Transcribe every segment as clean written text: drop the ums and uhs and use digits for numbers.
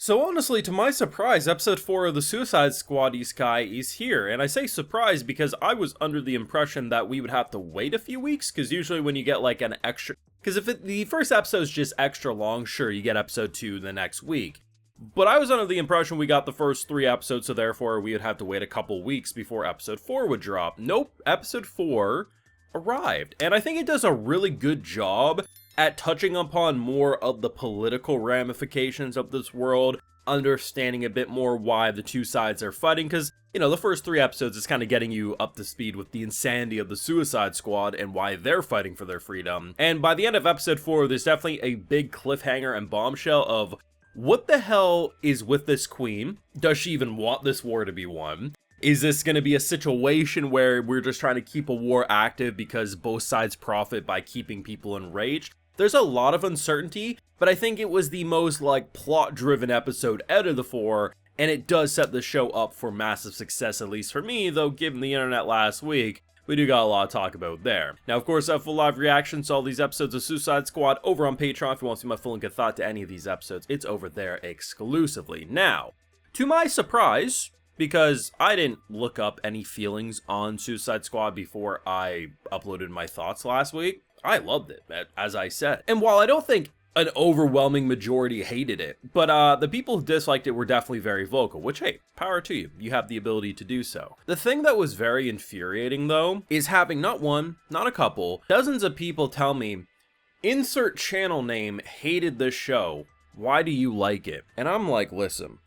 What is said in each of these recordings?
So honestly, to my surprise, episode 4 of the Suicide Squad Isekai is here, and I say surprise because I was under the impression that we would have to wait a few weeks, because usually when you get like an extra... Because if the first episode is just extra long, sure, you get episode 2 the next week. But I was under the impression we got the first 3 episodes, so therefore we would have to wait a couple weeks before episode 4 would drop. Nope, episode 4 arrived, and I think it does a really good job at touching upon more of the political ramifications of this world, understanding a bit more why the two sides are fighting, because, you know, the first 3 episodes is kind of getting you up to speed with the insanity of the Suicide Squad and why they're fighting for their freedom. And by the end of episode 4, there's definitely a big cliffhanger and bombshell of what the hell is with this queen? Does she even want this war to be won? Is this going to be a situation where we're just trying to keep a war active because both sides profit by keeping people enraged? There's a lot of uncertainty, but I think it was the most, like, plot-driven episode out of the 4, and it does set the show up for massive success, at least for me, though given the internet last week, we do got a lot to talk about there. Now, of course, I have full live reactions to all these episodes of Suicide Squad over on Patreon. If you want to see my full and good thought to any of these episodes, it's over there exclusively. Now, to my surprise, because I didn't look up any feelings on Suicide Squad before I uploaded my thoughts last week, I loved it, as I said. And while I don't think an overwhelming majority hated it, but the people who disliked it were definitely very vocal, which, hey, power to you. You have the ability to do so. The thing that was very infuriating, though, is having not one, not a couple, dozens of people tell me, insert channel name hated this show. Why do you like it? And I'm like, listen,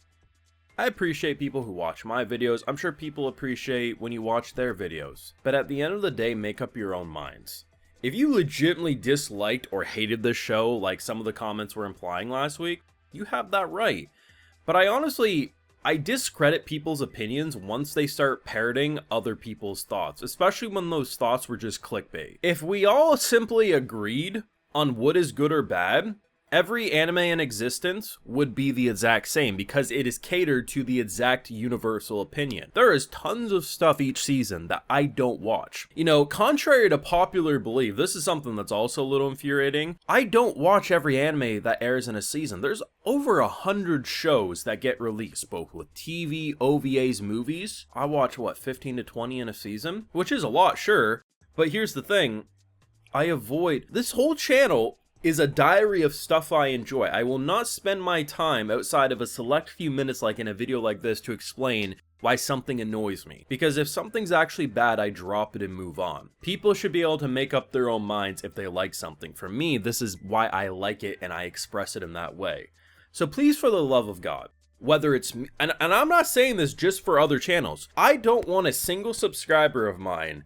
I appreciate people who watch my videos. I'm sure people appreciate when you watch their videos. But at the end of the day, make up your own minds. If you legitimately disliked or hated this show, like some of the comments were implying last week, you have that right. But I discredit people's opinions once they start parroting other people's thoughts, especially when those thoughts were just clickbait. If we all simply agreed on what is good or bad, every anime in existence would be the exact same because it is catered to the exact universal opinion. There is tons of stuff each season that I don't watch. You know, contrary to popular belief, this is something that's also a little infuriating. I don't watch every anime that airs in a season. There's over 100 shows that get released, both with TV, OVAs, movies. I watch, what, 15 to 20 in a season? Which is a lot, sure. But here's the thing. This whole channel is a diary of stuff I enjoy. I will not spend my time outside of a select few minutes like in a video like this to explain why something annoys me. Because if something's actually bad, I drop it and move on. People should be able to make up their own minds if they like something. For me, this is why I like it and I express it in that way. So please, for the love of God, whether it's me, and I'm not saying this just for other channels, I don't want a single subscriber of mine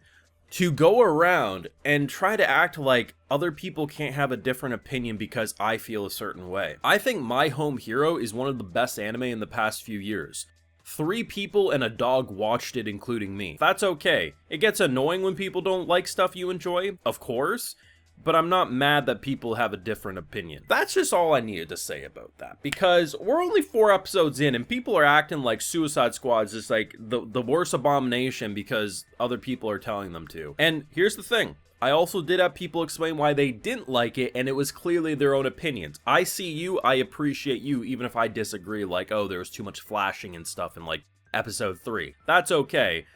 to go around and try to act like other people can't have a different opinion because I feel a certain way. I think My Home Hero is one of the best anime in the past few years. 3 people and a dog watched it, including me. That's okay. It gets annoying when people don't like stuff you enjoy, of course, but I'm not mad that people have a different opinion. That's just all I needed to say about that, because we're only 4 episodes in and people are acting like Suicide Squad is just like the worst abomination because other people are telling them to. And here's the thing. I also did have people explain why they didn't like it, and it was clearly their own opinions. I see you, I appreciate you, even if I disagree, like, oh, there was too much flashing and stuff in, like, episode 3. That's okay,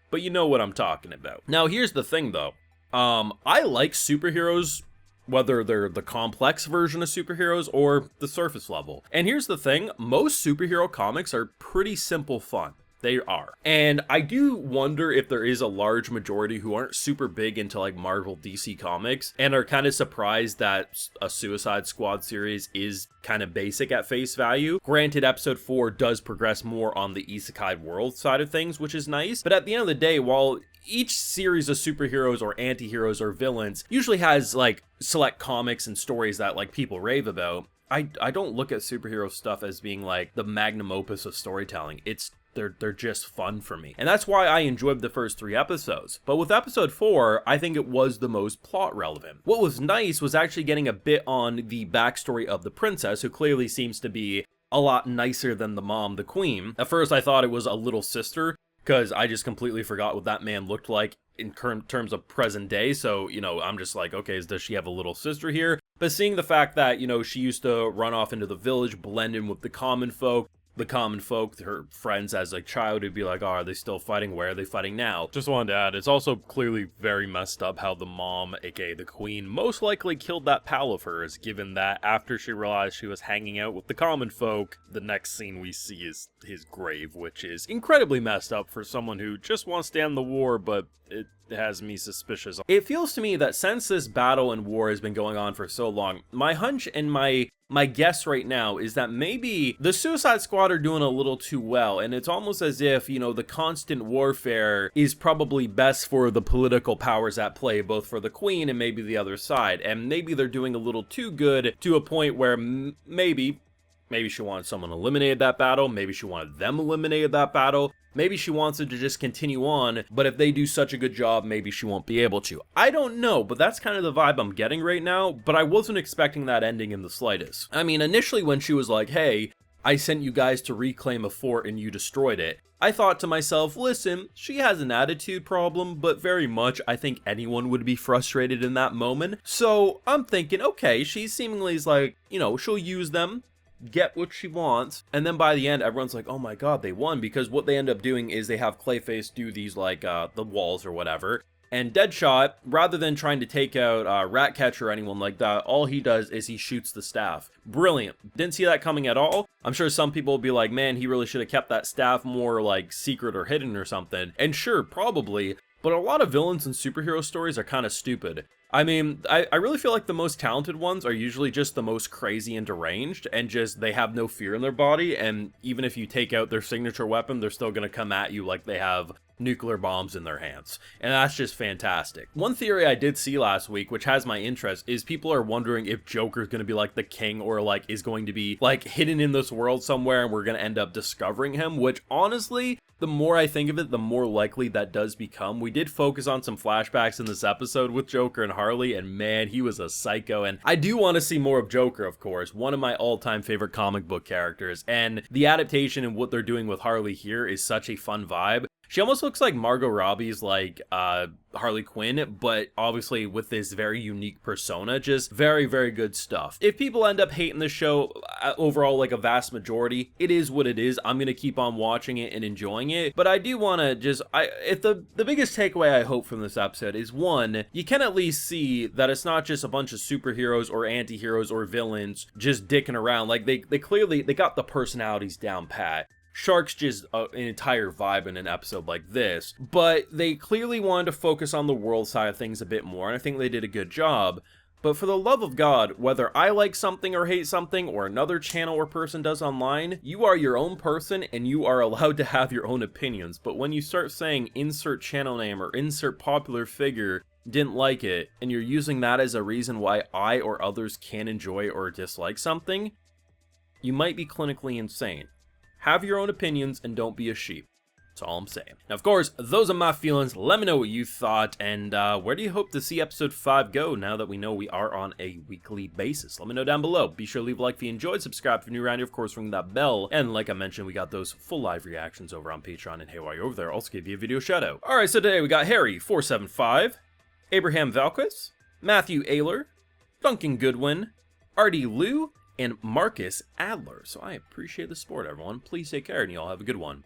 but you know what I'm talking about. Now, here's the thing, though. I like superheroes, whether they're the complex version of superheroes or the surface level. And here's the thing, most superhero comics are pretty simple fun. They are. And I do wonder if there is a large majority who aren't super big into like Marvel DC comics and are kind of surprised that a Suicide Squad series is kind of basic at face value. Granted, episode 4 does progress more on the Isekai world side of things, which is nice. But at the end of the day, while each series of superheroes or anti-heroes or villains usually has like select comics and stories that like people rave about, I don't look at superhero stuff as being like the magnum opus of storytelling. They're just fun for me. And that's why I enjoyed the first 3 episodes. But with episode 4, I think it was the most plot relevant. What was nice was actually getting a bit on the backstory of the princess, who clearly seems to be a lot nicer than the mom, the queen. At first I thought it was a little sister, because I just completely forgot what that man looked like in terms of present day. So, you know, I'm just like, okay, does she have a little sister here? But seeing the fact that, you know, she used to run off into the village, blend in with the common folk, her friends as a child would be like, oh, are they still fighting? Where are they fighting now? Just wanted to add, it's also clearly very messed up how the mom, aka the queen, most likely killed that pal of hers, given that after she realized she was hanging out with the common folk, the next scene we see is his grave, which is incredibly messed up for someone who just wants to end the war, but it has me suspicious. It feels to me that since this battle and war has been going on for so long, my hunch and my guess right now is that maybe the Suicide Squad are doing a little too well, and it's almost as if, you know, the constant warfare is probably best for the political powers at play, both for the Queen and maybe the other side, and maybe they're doing a little too good to a point where maybe she wanted someone eliminated that battle, maybe she wanted them eliminated that battle, maybe she wants it to just continue on, but if they do such a good job, maybe she won't be able to. I don't know, but that's kind of the vibe I'm getting right now, but I wasn't expecting that ending in the slightest. I mean, initially when she was like, hey, I sent you guys to reclaim a fort and you destroyed it, I thought to myself, listen, she has an attitude problem, but very much I think anyone would be frustrated in that moment. So I'm thinking, okay, she seemingly is like, you know, she'll use them, get what she wants, and then by the end everyone's like, oh my god, they won, because what they end up doing is they have Clayface do these like the walls or whatever, and Deadshot, rather than trying to take out Ratcatcher or anyone like that, all he does is he shoots the staff. Brilliant. Didn't see that coming at all. I'm sure some people will be like, man, he really should have kept that staff more like secret or hidden or something, and sure, probably, but a lot of villains in superhero stories are kind of stupid. I mean, I really feel like the most talented ones are usually just the most crazy and deranged, and just they have no fear in their body, and even if you take out their signature weapon, they're still gonna come at you like they have nuclear bombs in their hands, and that's just fantastic. One theory I did see last week, which has my interest, is people are wondering if Joker's gonna be like the king, or like is going to be like hidden in this world somewhere and we're gonna end up discovering him, which honestly, the more I think of it, the more likely that does become. We did focus on some flashbacks in this episode with Joker and Harley, and man, he was a psycho, and I do want to see more of Joker, of course, one of my all-time favorite comic book characters, and the adaptation and what they're doing with Harley here is such a fun vibe. She almost looks like Margot Robbie's like Harley Quinn, but obviously with this very unique persona. Just very, very good stuff. If people end up hating the show, overall, like a vast majority, it is what it is. I'm gonna keep on watching it and enjoying it, but I do want to just, if the biggest takeaway I hope from this episode is, one, you can at least see that it's not just a bunch of superheroes or anti-heroes or villains just dicking around. Like they clearly, they got the personalities down pat. Shark's just an entire vibe in an episode like this, but they clearly wanted to focus on the world side of things a bit more, and I think they did a good job. But for the love of God, whether I like something or hate something, or another channel or person does online, you are your own person and you are allowed to have your own opinions. But when you start saying insert channel name or insert popular figure didn't like it, and you're using that as a reason why I or others can enjoy or dislike something, you might be clinically insane. Have your own opinions and don't be a sheep. That's all I'm saying. Now, of course, those are my feelings. Let me know what you thought, and where do you hope to see episode 5 go now that we know we are on a weekly basis? Let me know down below. Be sure to leave a like if you enjoyed, subscribe if you're new around here, of course, ring that bell, and like I mentioned, we got those full live reactions over on Patreon, and hey, while you're over there, I'll also give you a video shout out. Alright, so today we got Harry475, Abraham Valquez, Matthew Ayler, Duncan Goodwin, Artie Liu, and Marcus Adler. So I appreciate the support, everyone. Please take care, and y'all have a good one.